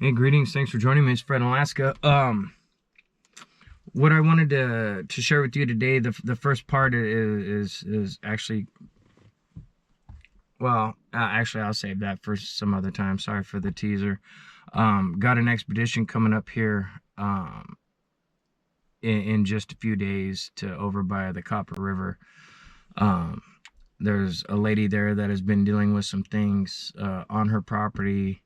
Hey, greetings. Thanks for joining me. It's Fred in Alaska. What I wanted to share with you today, the first part is actually, well, actually I'll save that for some other time. Sorry for the teaser. Got an expedition coming up here in just a few days to over by the Copper River. Um, there's a lady there that has been dealing with some things on her property.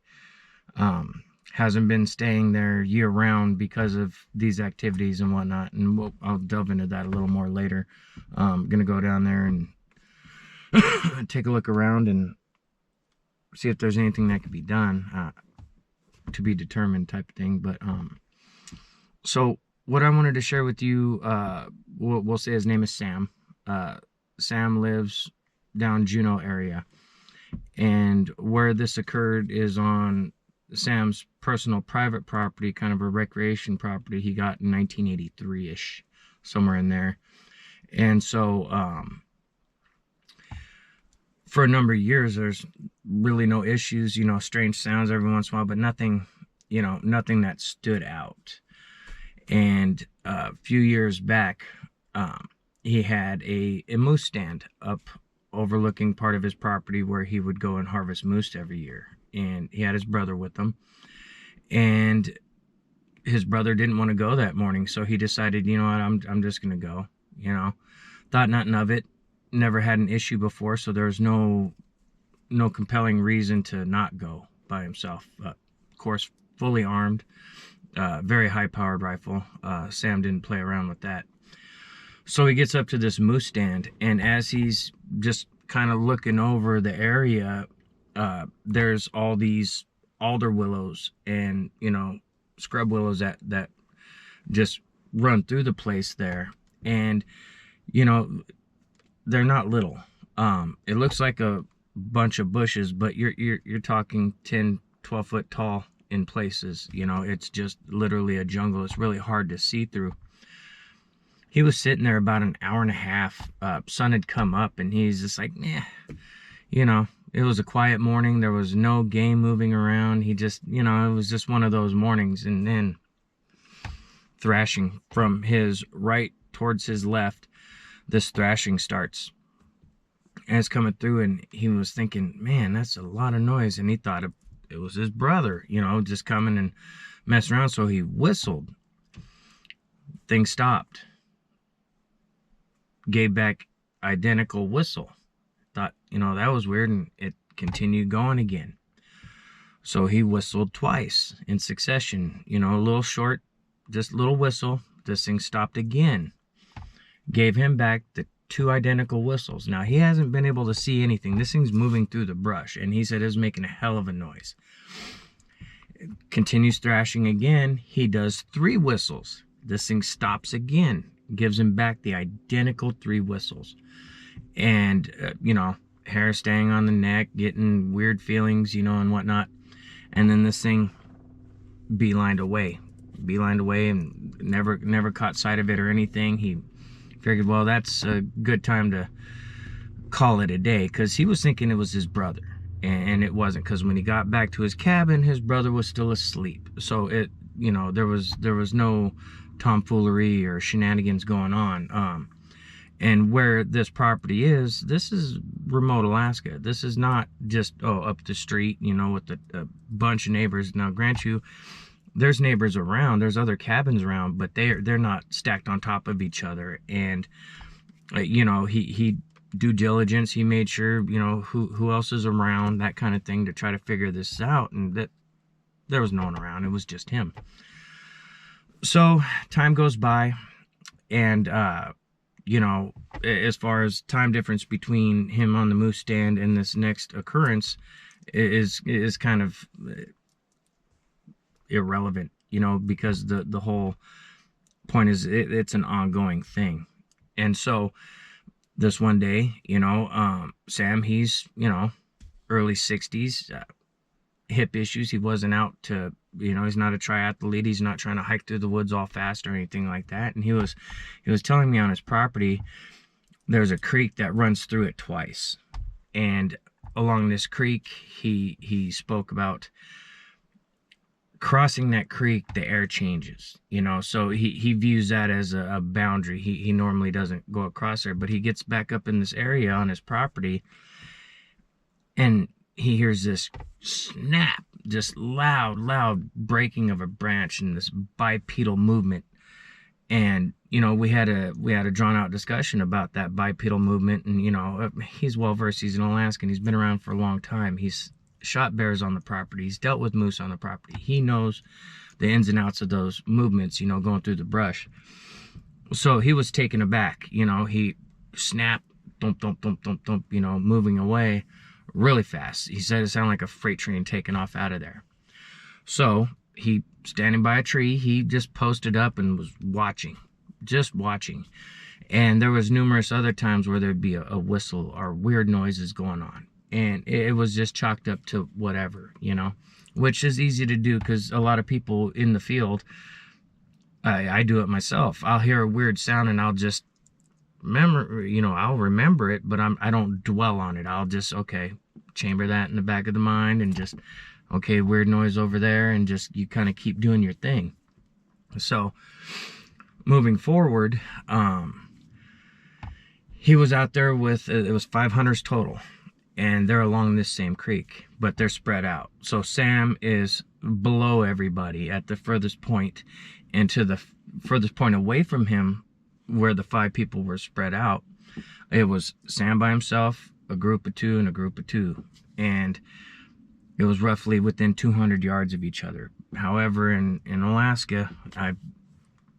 Hasn't been staying there year round because of these activities and whatnot, and I'll delve into that a little more later. I'm gonna go down there and take a look around and see if there's anything that could be done, to be determined type of thing. But so what I wanted to share with you, we'll say his name is Sam. Sam lives down Juneau area, and where this occurred is on Sam's personal private property, kind of a recreation property he got in 1983-ish, somewhere in there. And so for a number of years, there's really no issues, strange sounds every once in a while, but nothing, nothing that stood out. And a few years back, he had a moose stand up overlooking part of his property where he would go and harvest moose every year. And he had his brother with him, and his brother didn't want to go that morning, so he decided, you know what, I'm just gonna go. Thought nothing of it, never had an issue before, so there was no compelling reason to not go by himself. Of course, fully armed, very high powered rifle. Sam didn't play around with that. So he gets up to this moose stand, and as he's just kind of looking over the area, there's all these alder willows and scrub willows that just run through the place there. And they're not little. It looks like a bunch of bushes, but you're talking 10-12 foot tall in places. It's just literally a jungle. It's really hard to see through. He was sitting there about an hour and a half. Sun had come up, and he's just like, nah. It was a quiet morning. There was no game moving around. He just, it was just one of those mornings. And then thrashing from his right towards his left, this thrashing starts. And it's coming through, and he was thinking, man, that's a lot of noise. And he thought it was his brother, just coming and messing around. So he whistled. Thing stopped. Gave back identical whistle. Thought, that was weird, and it continued going again. So he whistled twice in succession, a little short, just little whistle. This thing stopped again. Gave him back the two identical whistles. Now, he hasn't been able to see anything. This thing's moving through the brush, and he said it was making a hell of a noise. Continues thrashing again. He does three whistles. This thing stops again. Gives him back the identical three whistles. And, hair staying on the neck, getting weird feelings, and whatnot. And then this thing beelined away and never caught sight of it or anything. He figured, well, that's a good time to call it a day, because he was thinking it was his brother, and it wasn't, because when he got back to his cabin, his brother was still asleep. So there was no tomfoolery or shenanigans going on. And where this property is, this is remote Alaska. This is not just up the street, with a bunch of neighbors. Now, grant you, there's neighbors around, there's other cabins around, but they're not stacked on top of each other. And he due diligence, he made sure who else is around, that kind of thing, to try to figure this out. And that there was no one around. It was just him. So time goes by, and as far as time difference between him on the moose stand and this next occurrence is kind of irrelevant, because the whole point is it's an ongoing thing. And so this one day, Sam, he's, early 60s, hip issues. He wasn't out to, he's not a triathlete. He's not trying to hike through the woods all fast or anything like that. And he was telling me on his property, there's a creek that runs through it twice. And along this creek, he spoke about crossing that creek, the air changes, you know, so he views that as a boundary. He normally doesn't go across there, but he gets back up in this area on his property, and he hears this snap, just loud breaking of a branch and this bipedal movement. And, you know, we had a drawn out discussion about that bipedal movement. And, you know, he's well versed. He's an Alaskan. He's been around for a long time. He's shot bears on the property. He's dealt with moose on the property. He knows the ins and outs of those movements, you know, going through the brush. So he was taken aback. You know, he snapped, thump, thump, thump, thump, thump, you know, moving away really fast. He said it sounded like a freight train taking off out of there. So he, standing by a tree, he just posted up and was watching, just watching. And there was numerous other times where there'd be a whistle or weird noises going on. And it was just chalked up to whatever, you know, which is easy to do because a lot of people in the field, I do it myself. I'll hear a weird sound and I'll just remember, you know, I'll remember it, but I don't dwell on it. I'll just, okay, chamber that in the back of the mind and just, okay, weird noise over there, and just, you kind of keep doing your thing. So moving forward, he was out there with, it was 5 hunters total. And they're along this same creek, but they're spread out. So Sam is below everybody at the furthest point, and to the furthest point away from him, where the 5 people were spread out, it was Sam by himself, a group of 2, and a group of 2. And it was roughly within 200 yards of each other. However, in Alaska, I've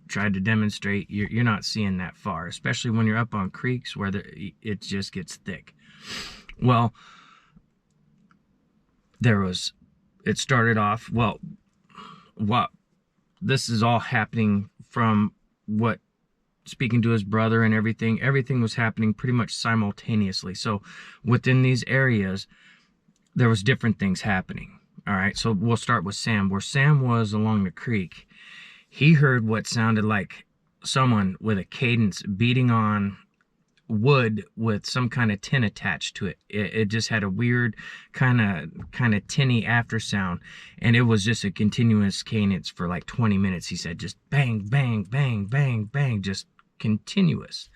tried to demonstrate you're not seeing that far, especially when you're up on creeks where it just gets thick. Well, it started off, well, this is all happening from speaking to his brother and everything was happening pretty much simultaneously. So within these areas, there was different things happening. All right, so we'll start with Sam. Where Sam was along the creek, he heard what sounded like someone with a cadence beating on wood with some kind of tin attached to it. It just had a weird kind of tinny after sound, and it was just a continuous cadence for like 20 minutes. He said just bang, bang, bang, bang, bang, just continuous.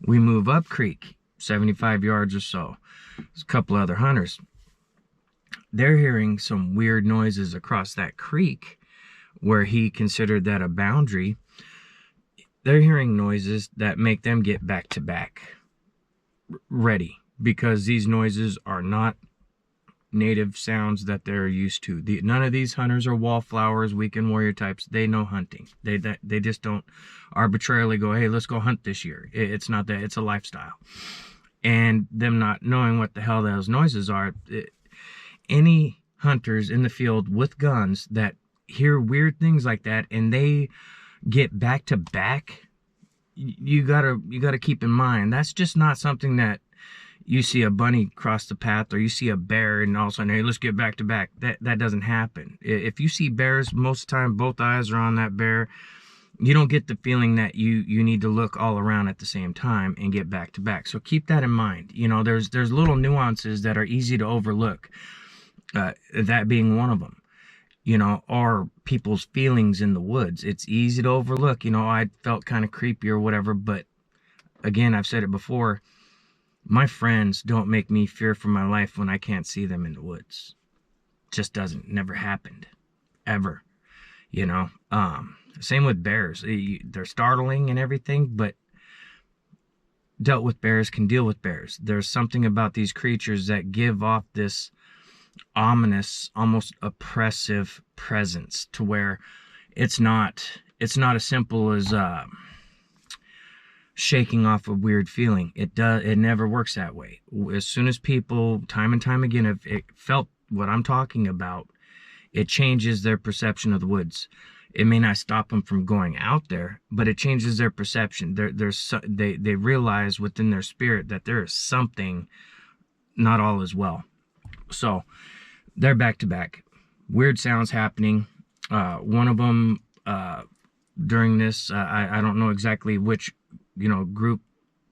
We move up creek 75 yards or so. There's a couple other hunters. They're hearing some weird noises across that creek where he considered that a boundary. They're hearing noises that make them get back to back ready, because these noises are not native sounds that they're used to. None of these hunters are wallflowers, weekend warrior types. They know hunting. They just don't arbitrarily go, hey, let's go hunt this year. It's not that. It's a lifestyle. And them not knowing what the hell those noises are, any hunters in the field with guns that hear weird things like that and they get back to back, you gotta keep in mind that's just not something that you see a bunny cross the path, or you see a bear and all of a sudden, hey, let's get back to back. That doesn't happen. If you see bears, most of the time both eyes are on that bear. You don't get the feeling that you need to look all around at the same time and get back to back. So keep that in mind. You know, there's little nuances that are easy to overlook, that being one of them. You know, or people's feelings in the woods. It's easy to overlook. You know, I felt kind of creepy or whatever, but again, I've said it before, my friends don't make me fear for my life when I can't see them in the woods. Just doesn't, never happened, ever. You know, same with bears. They're startling and everything, but dealt with bears can deal with bears. There's something about these creatures that give off this ominous, almost oppressive presence, to where it's not as simple as shaking off a weird feeling. It never works that way. As soon as people time and time again have felt what I'm talking about, it changes their perception of the woods. It may not stop them from going out there, but it changes their perception. They realize within their spirit that there is something not all is well. So they're back to back. Weird sounds happening. One of them during this, I don't know exactly which group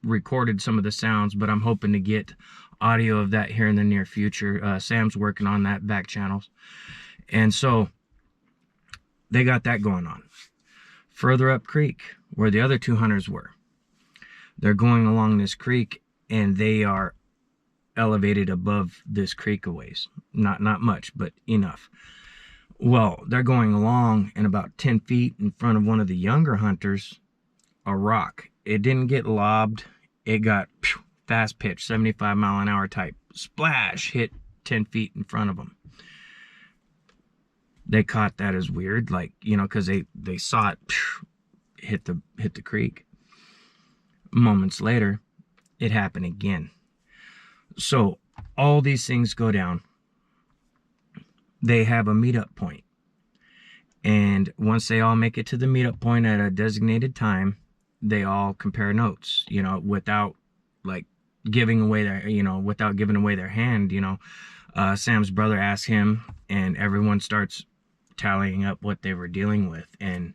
recorded some of the sounds, but I'm hoping to get audio of that here in the near future. Sam's working on that back channels. And so they got that going on. Further up creek, where the other two hunters were, they're going along this creek, and they are elevated above this creek a ways. Not much, but enough. Well, they're going along, and about 10 feet in front of one of the younger hunters, a rock. It didn't get lobbed. It got fast pitch, 75-mile-an-hour type. Splash, hit 10 feet in front of them. They caught that as weird, like, you know, because they saw it hit the creek. Moments later, it happened again. So all these things go down. They have a meetup point. And once they all make it to the meetup point at a designated time, they all compare notes, you know, without like giving away their hand, you know. Sam's brother asks him, and everyone starts tallying up what they were dealing with. And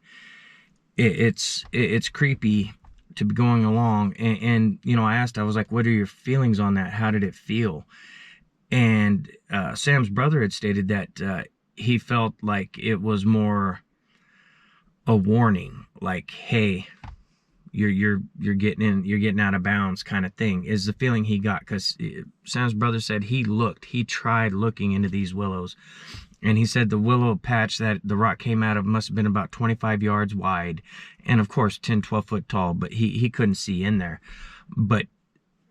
it's creepy to be going along. And you know, I was like, what are your feelings on that? How did it feel? And Sam's brother had stated that he felt like it was more a warning, like, hey, you're getting out of bounds, kind of thing, is the feeling he got. Because Sam's brother said he tried looking into these willows, and he said the willow patch that the rock came out of must have been about 25 yards wide, and of course 10-12 foot tall, but he couldn't see in there. But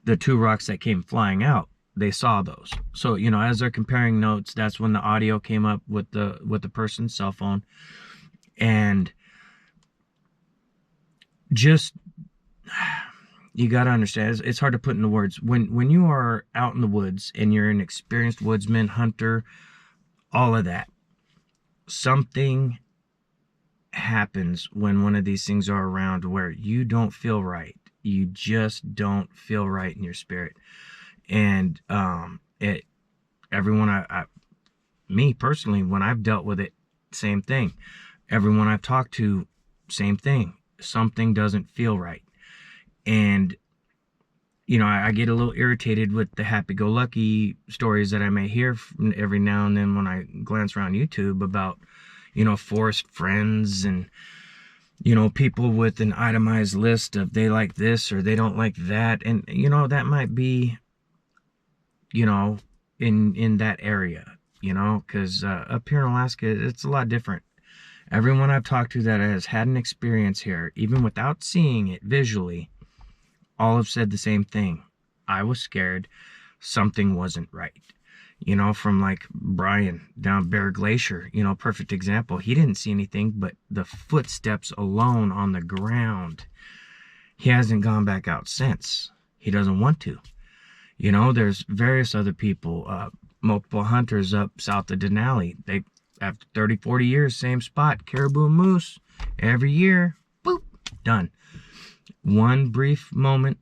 the two rocks that came flying out, they saw those. So, you know, as they're comparing notes, that's when the audio came up with the person's cell phone. And just, you got to understand, it's hard to put into words. When you are out in the woods and you're an experienced woodsman, hunter, all of that, something happens when one of these things are around where you don't feel right. You just don't feel right in your spirit. And everyone, me personally, when I've dealt with it, same thing. Everyone I've talked to, same thing. Something doesn't feel right. And, you know, I get a little irritated with the happy-go-lucky stories that I may hear from every now and then when I glance around YouTube about, you know, forest friends and, you know, people with an itemized list of they like this or they don't like that. And, you know, that might be, you know, in that area, you know, because up here in Alaska, it's a lot different. Everyone I've talked to that has had an experience here, even without seeing it visually, all have said the same thing. I was scared. Something wasn't right. You know, from like Brian down Bear Glacier, you know, perfect example. He didn't see anything, but the footsteps alone on the ground, he hasn't gone back out since. He doesn't want to. You know, there's various other people, multiple hunters up south of Denali. They, after 30, 40 years, same spot, caribou and moose, every year, boop, done. One brief moment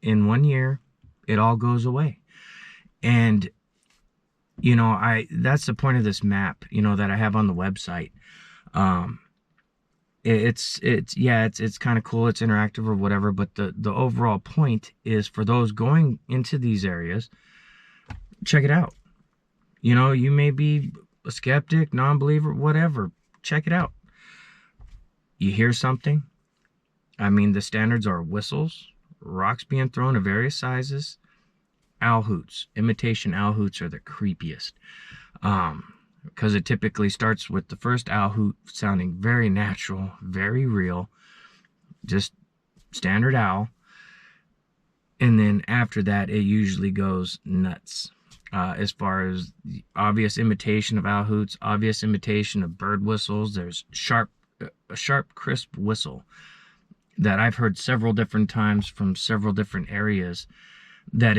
in 1 year, it all goes away. And, you know, that's the point of this map, you know, that I have on the website. It's kind of cool, it's interactive or whatever, but the overall point is for those going into these areas, check it out. You know, you may be a skeptic, non-believer, whatever, check it out. You hear something, I mean, the standards are whistles, rocks being thrown of various sizes, owl hoots. Imitation owl hoots are the creepiest. Because it typically starts with the first owl hoot sounding very natural, very real, just standard owl. And then after that, it usually goes nuts. As far as obvious imitation of owl hoots, obvious imitation of bird whistles, there's a sharp, crisp whistle that I've heard several different times from several different areas. That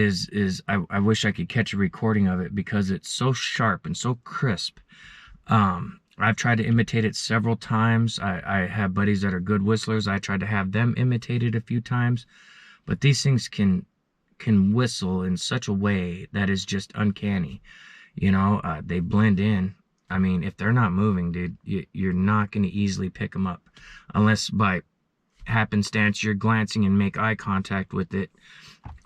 I wish I could catch a recording of it because it's so sharp and so crisp. I've tried to imitate it several times. I have buddies that are good whistlers. I tried to have them imitate it a few times, but these things can whistle in such a way that is just uncanny. You know, they blend in. I mean, if they're not moving, dude, you're not going to easily pick them up unless by happenstance you're glancing and make eye contact with it,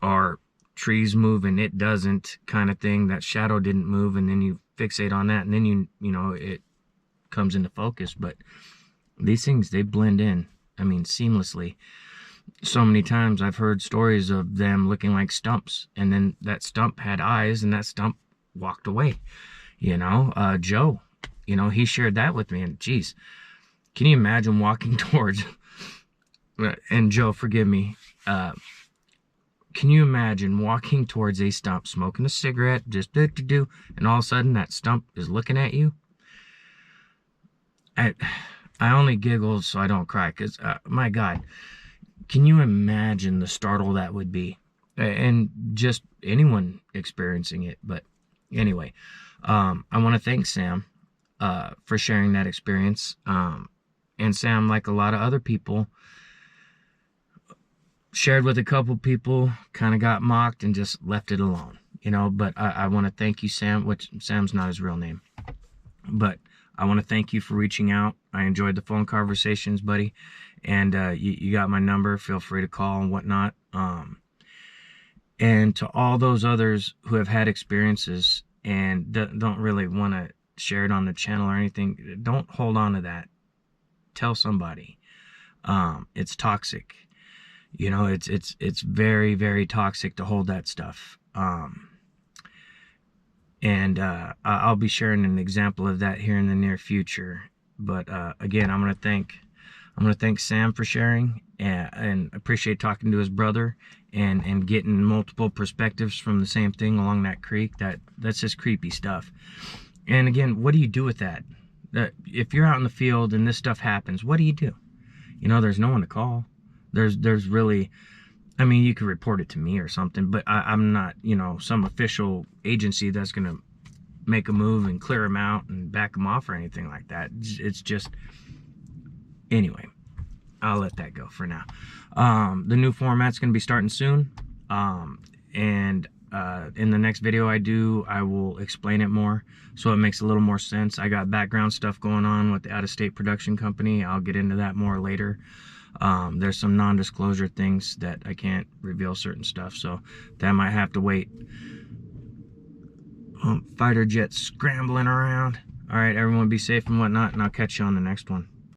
or trees move and it doesn't, kind of thing. That shadow didn't move, and then you fixate on that, and then you know, it comes into focus. But these things, they blend in, I mean, seamlessly. So many times I've heard stories of them looking like stumps, and then that stump had eyes, and that stump walked away. Joe, he shared that with me, and geez, can you imagine walking towards, and Joe, forgive me, can you imagine walking towards a stump, smoking a cigarette, just do, and all of a sudden that stump is looking at you? I only giggle so I don't cry, because, my God, can you imagine the startle that would be? And just anyone experiencing it. But anyway, I want to thank Sam for sharing that experience. And Sam, like a lot of other people, shared with a couple people, kind of got mocked and just left it alone. But I want to thank you, Sam, which Sam's not his real name. But I want to thank you for reaching out. I enjoyed the phone conversations, buddy. And you got my number. Feel free to call and whatnot. And to all those others who have had experiences and don't really want to share it on the channel or anything, don't hold on to that. Tell somebody. It's toxic. It's very, very toxic to hold that stuff. And I'll be sharing an example of that here in the near future. But again, I'm gonna thank Sam for sharing, and appreciate talking to his brother and getting multiple perspectives from the same thing along that creek. That's just creepy stuff. And again, what do you do with that? If you're out in the field and this stuff happens, what do you do? There's no one to call. There's really, I mean, you could report it to me or something, but I'm not, some official agency that's going to make a move and clear them out and back them off or anything like that. It's just, anyway, I'll let that go for now. The new format's going to be starting soon. And in the next video I will explain it more so it makes a little more sense. I got background stuff going on with the out-of-state production company. I'll get into that more later. There's some non-disclosure things that I can't reveal certain stuff, so that might have to wait. Fighter jets scrambling around. All right, everyone be safe and whatnot, and I'll catch you on the next one.